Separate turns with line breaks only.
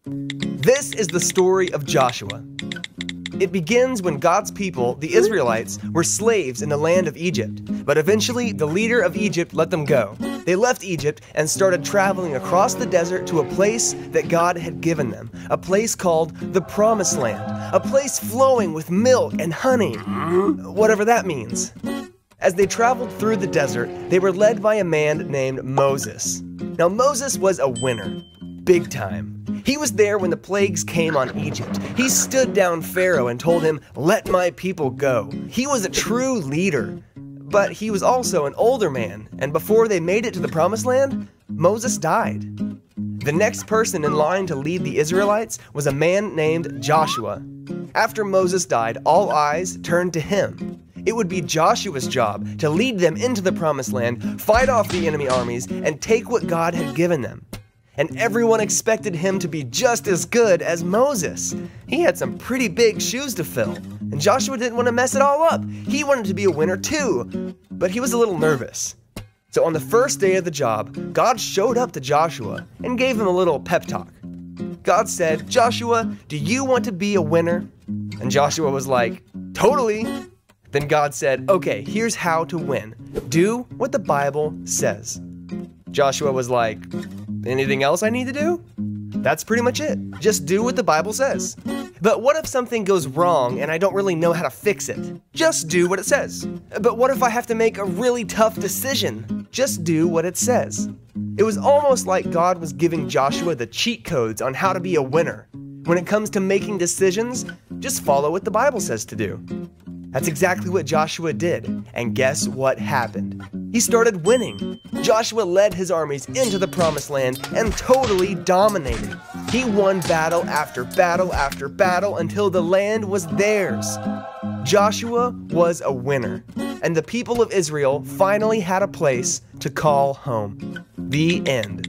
This is the story of Joshua. It begins when God's people, the Israelites, were slaves in the land of Egypt. But eventually, the leader of Egypt let them go. They left Egypt and started traveling across the desert to a place that God had given them. A place called the Promised Land. A place flowing with milk and honey. Whatever that means. As they traveled through the desert, they were led by a man named Moses. Now, Moses was a winner. Big time. He was there when the plagues came on Egypt. He stood down Pharaoh and told him, "Let my people go." He was a true leader. But he was also an older man, and before they made it to the Promised Land, Moses died. The next person in line to lead the Israelites was a man named Joshua. After Moses died, all eyes turned to him. It would be Joshua's job to lead them into the Promised Land, fight off the enemy armies, and take what God had given them. And everyone expected him to be just as good as Moses. He had some pretty big shoes to fill, and Joshua didn't want to mess it all up. He wanted to be a winner too, but he was a little nervous. So on the first day of the job, God showed up to Joshua and gave him a little pep talk. God said, "Joshua, do you want to be a winner?" And Joshua was like, "Totally." Then God said, "Okay, here's how to win. Do what the Bible says." Joshua was like, "Anything else I need to do?" That's pretty much it. Just do what the Bible says. But what if something goes wrong and I don't really know how to fix it? Just do what it says. But what if I have to make a really tough decision? Just do what it says. It was almost like God was giving Joshua the cheat codes on how to be a winner. When it comes to making decisions, just follow what the Bible says to do. That's exactly what Joshua did, and guess what happened? He started winning. Joshua led his armies into the Promised Land and totally dominated. He won battle after battle after battle until the land was theirs. Joshua was a winner, and the people of Israel finally had a place to call home. The end.